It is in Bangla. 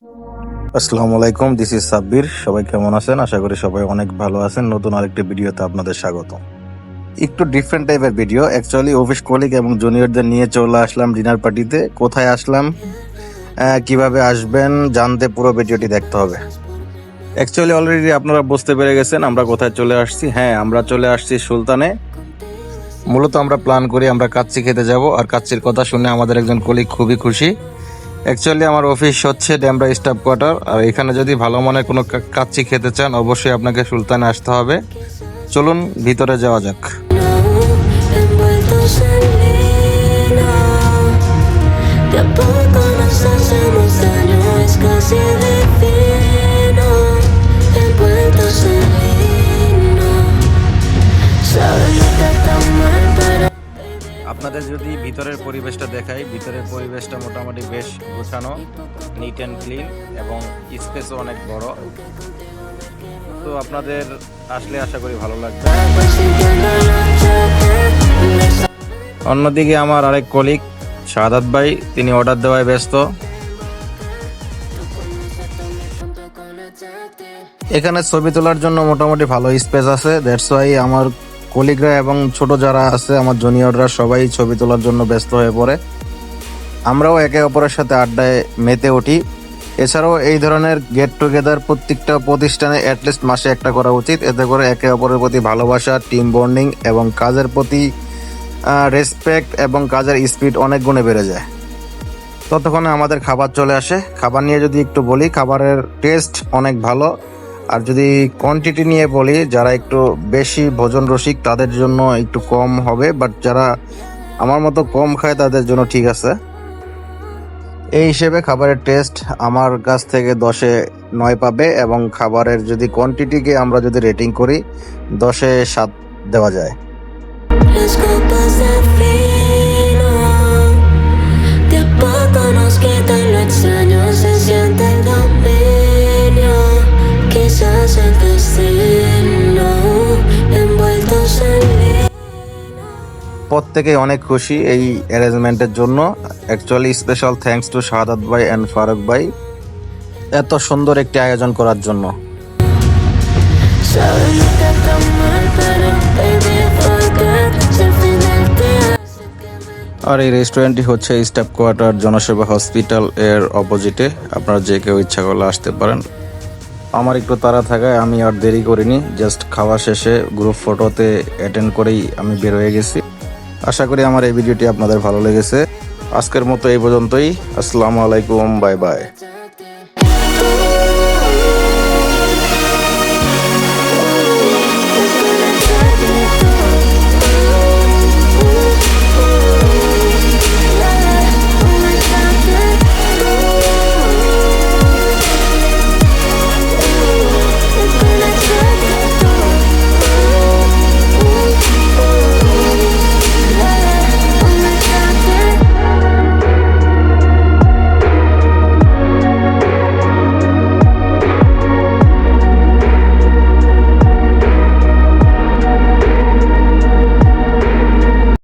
আসসালামু আলাইকুম, দিস ইজ সাব্বির। সবাই কেমন আছেন? আশা করি সবাই অনেক ভালো আছেন। নতুন আরেকটি ভিডিওতে আপনাদের স্বাগত। একটু ডিফারেন্ট টাইপের ভিডিও। অ্যাকচুয়ালি অফিস কলিগ এবং জুনিয়রদের নিয়ে চলে আসলাম ডিনার পার্টিতে। কোথায় আসলাম, কিভাবে আসবেন জানতে পুরো ভিডিওটি দেখতে হবে। অ্যাকচুয়ালি অলরেডি আপনারা বুঝতে পেরে গেছেন আমরা কোথায় চলে আসছি। হ্যাঁ, আমরা চলে আসছি সুলতানে। মূলত আমরা প্ল্যান করি আমরা কাচ্চি খেতে যাব, আর কাচ্চির কথা শুনে আমাদের একজন কলিগ খুবই খুশি। অ্যাকচুয়ালি আমার অফিস হচ্ছে ডেমরা স্টাফ কোয়ার্টার, আর এখানে যদি ভালো মানের কোনো কাচ্চি খেতে চান অবশ্যই আপনাকে সুলতানে আসতে হবে। চলুন ভিতরে যাওয়া যাক। আপনাদের যদি ভিতরের পরিবেশটা দেখাই, ভিতরের পরিবেশটা মোটামুটি বেশ গোছানো, নিট অ্যান্ড ক্লিন এবং স্পেসও অনেক বড়। তো আপনাদের আসলে আশা করি ভালো লাগবে। অন্যদিকে আমার আরেক কলিগ শাহাদাত ভাই, তিনি অর্ডার দেওয়ায় ব্যস্ত। এখানে ছবি তোলার জন্য মোটামুটি ভালো স্পেস আছে, দ্যাটস ওয়াই আমার কলিগরা এবং ছোট যারা আছে আমার জুনিয়ররা সবাই ছবি তোলার জন্য ব্যস্ত হয়ে পড়ে। আমরাও একে অপরের সাথে আড্ডায় মেতে উঠি। এছাড়াও এই ধরনের গেট টুগেদার প্রত্যেকটা প্রতিষ্ঠানে অ্যাটলিস্ট মাসে একটা করা উচিত। এতে করে একে অপরের প্রতি ভালোবাসা, টিম বন্ডিং এবং কাজের প্রতি রেসপেক্ট এবং কাজের স্পিড অনেক গুণে বেড়ে যায়। ততক্ষণে আমাদের খাবার চলে আসে। খাবার নিয়ে যদি একটু বলি, খাবারের টেস্ট অনেক ভালো। আর যদি কোয়ান্টিটি নিয়ে বলি, যারা একটু বেশি ভোজন রসিক তাদের জন্য একটু কম হবে, বাট যারা আমার মতো কম খায় তাদের জন্য ঠিক আছে। এই হিসেবে খাবারের টেস্ট আমার কাছ থেকে 10-এ 9 পাবে, এবং খাবারের যদি কোয়ান্টিটিকে আমরা যদি রেটিং করি 10-এ 7 দেওয়া যায়। প্রত্যেকেই অনেক খুশি এই অ্যারেঞ্জমেন্টের জন্য। অ্যাকচুয়ালি স্পেশাল থ্যাঙ্কস টু শাহাদাত ভাই অ্যান্ড ফারুক ভাই এত সুন্দর একটি আয়োজন করার জন্য। আর এই রেস্টুরেন্টটি হচ্ছে স্টাফ কোয়ার্টার জনসেবা হসপিটাল এর অপোজিটে। আপনারা যে কেউ ইচ্ছা করলে আসতে পারেন। আমার একটু তাড়া থাকায় আমি আর দেরি করিনি, জাস্ট খাওয়া শেষে গ্রুপ ফটোতে অ্যাটেন্ড করেই আমি বের হয়ে গেছি। আশা করি আমার এই ভিডিওটি আপনাদের ভালো লেগেছে। আজকের মতো এই পর্যন্তই। আসসালামু আলাইকুম, বাই বাই।